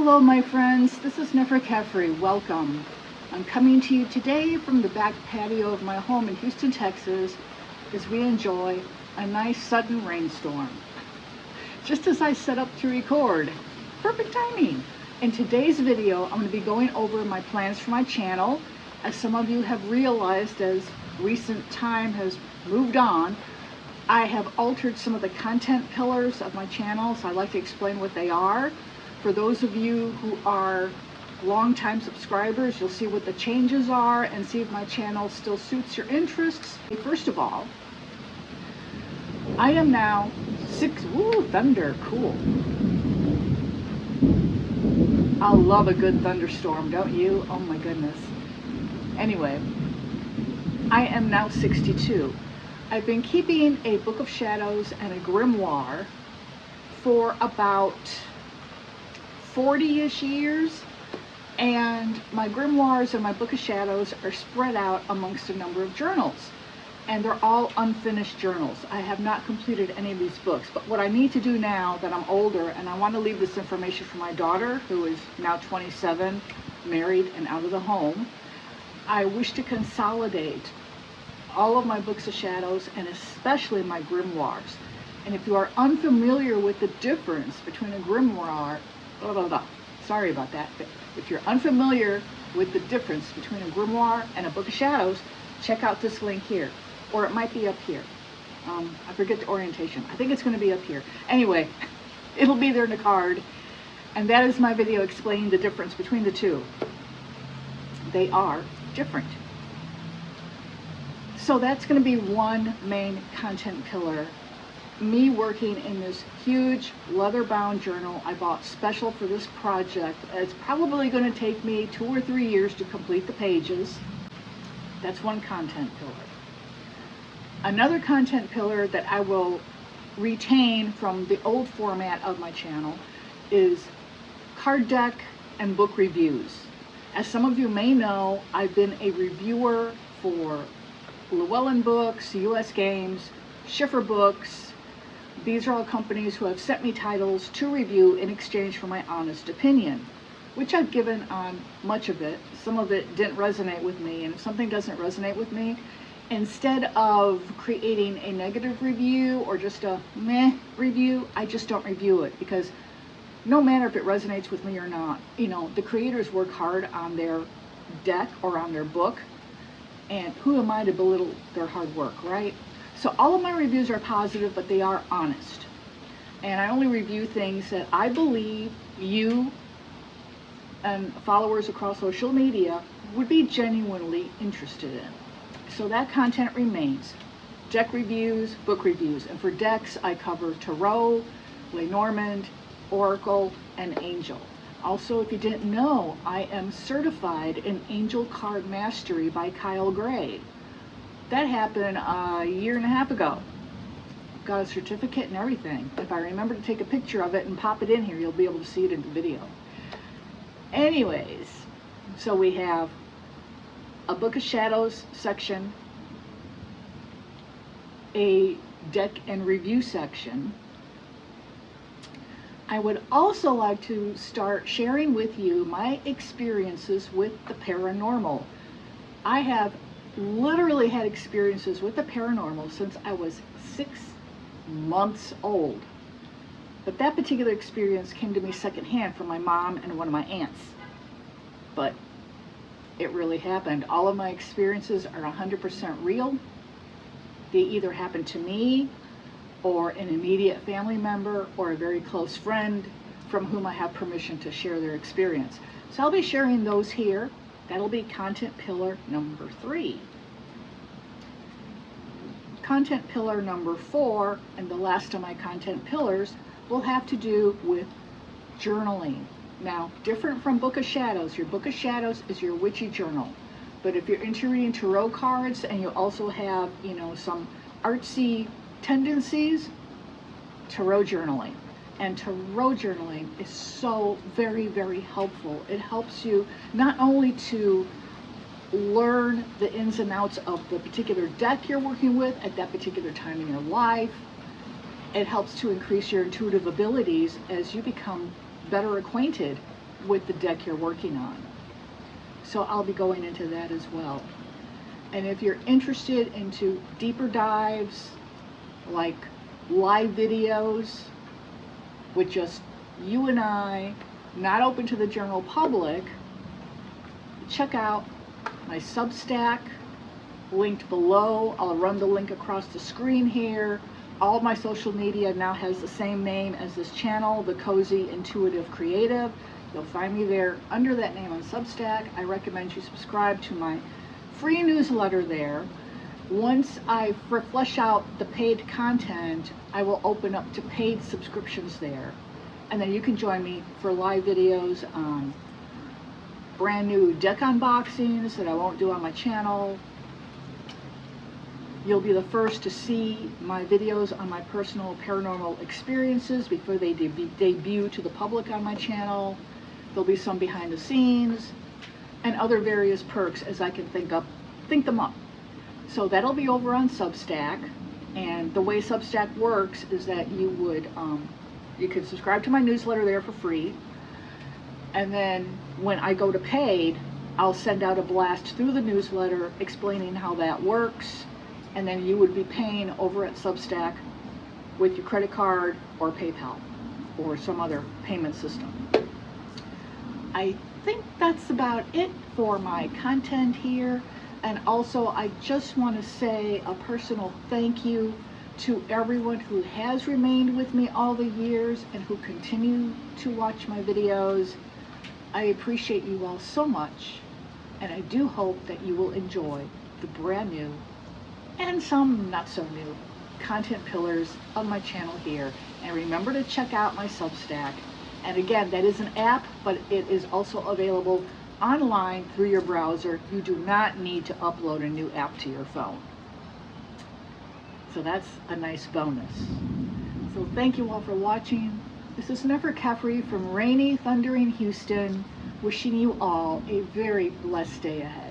Hello my friends, this is 𝗔𝗿𝗰𝗵𝗲𝗿. Welcome. I'm coming to you today from the back patio of my home in Houston, Texas, as we enjoy a nice sudden rainstorm. Just as I set up to record. Perfect timing. In today's video, I'm going to be going over my plans for my channel. As some of you have realized, as recent time has moved on, I have altered some of the content pillars of my channel, so I'd like to explain what they are. For those of you who are long-time subscribers, you'll see what the changes are and see if my channel still suits your interests. First of all, I am now thunder, cool. I love a good thunderstorm, don't you? Oh my goodness. Anyway, I am now 62. I've been keeping a book of shadows and a grimoire for about 40-ish years, and my grimoires and my book of shadows are spread out amongst a number of journals, and they're all unfinished journals. I have not completed any of these books, but what I need to do now that I'm older, and I want to leave this information for my daughter, who is now 27, married and out of the home, I wish to consolidate all of my books of shadows and especially my grimoires. And if you are unfamiliar with the difference between a grimoire, sorry about that, but if you're unfamiliar with the difference between a grimoire and a book of shadows, check out this link here, or it might be up here. I forget the orientation. I think it's going to be up here. Anyway, it'll be there in the card, and that is my video explaining the difference between the two. They are different. So that's going to be one main content pillar. Me working in this huge leather-bound journal I bought special for this project. It's probably going to take me 2 or 3 years to complete the pages. That's one content pillar. Another content pillar that I will retain from the old format of my channel is card deck and book reviews. As some of you may know, I've been a reviewer for Llewellyn Books, US Games, Schiffer Books. These are all companies who have sent me titles to review in exchange for my honest opinion, which I've given on much of it. Some of it didn't resonate with me, and if something doesn't resonate with me, instead of creating a negative review or just a meh review, I just don't review it, because no matter if it resonates with me or not, you know, the creators work hard on their deck or on their book, and who am I to belittle their hard work, right? So all of my reviews are positive, but they are honest. And I only review things that I believe you and followers across social media would be genuinely interested in. So that content remains. Deck reviews, book reviews. And for decks, I cover Tarot, Lenormand, Oracle, and Angel. Also, if you didn't know, I am certified in Angel Card Mastery by Kyle Gray. That happened a 1.5 years ago. Got a certificate and everything. If I remember to take a picture of it and pop it in here, you'll be able to see it in the video. Anyways, so we have a Book of Shadows section, a deck and review section. I would also like to start sharing with you my experiences with the paranormal. I have literally had experiences with the paranormal since I was 6 months old. But that particular experience came to me secondhand from my mom and one of my aunts. But it really happened. All of my experiences are 100% real. They either happened to me or an immediate family member or a very close friend from whom I have permission to share their experience. So I'll be sharing those here. That'll be content pillar number 3. Content pillar number 4, and the last of my content pillars, will have to do with journaling. Now, different from Book of Shadows, your Book of Shadows is your witchy journal. But if you're into reading tarot cards and you also have, you know, some artsy tendencies, tarot journaling. And tarot journaling is so very, very helpful. It helps you not only to learn the ins and outs of the particular deck you're working with at that particular time in your life, it helps to increase your intuitive abilities as you become better acquainted with the deck you're working on. So I'll be going into that as well. And if you're interested into deeper dives, like live videos with just you and I, not open to the general public, check out my Substack, linked below. I'll run the link across the screen here. All of my social media now has the same name as this channel, The Cozy Intuitive Creative. You'll find me there under that name on Substack. I recommend you subscribe to my free newsletter there. Once I flesh out the paid content, I will open up to paid subscriptions there. And then you can join me for live videos on brand new deck unboxings that I won't do on my channel. You'll be the first to see my videos on my personal paranormal experiences before they debut to the public on my channel. There'll be some behind the scenes and other various perks as I can think them up. So that'll be over on Substack. And the way Substack works is that you can subscribe to my newsletter there for free. And then when I go to paid, I'll send out a blast through the newsletter explaining how that works. And then you would be paying over at Substack with your credit card or PayPal or some other payment system. I think that's about it for my content here. And also, I just want to say a personal thank you to everyone who has remained with me all the years and who continue to watch my videos. I appreciate you all so much, and I do hope that you will enjoy the brand new and some not so new content pillars of my channel here. And remember to check out my Substack. And again, that is an app, but it is also available online through your browser. You do not need to upload a new app to your phone. So that's a nice bonus. So thank you all for watching. This is 𝗔𝗿𝗰𝗵𝗲𝗿 from rainy, thundering Houston, wishing you all a very blessed day ahead.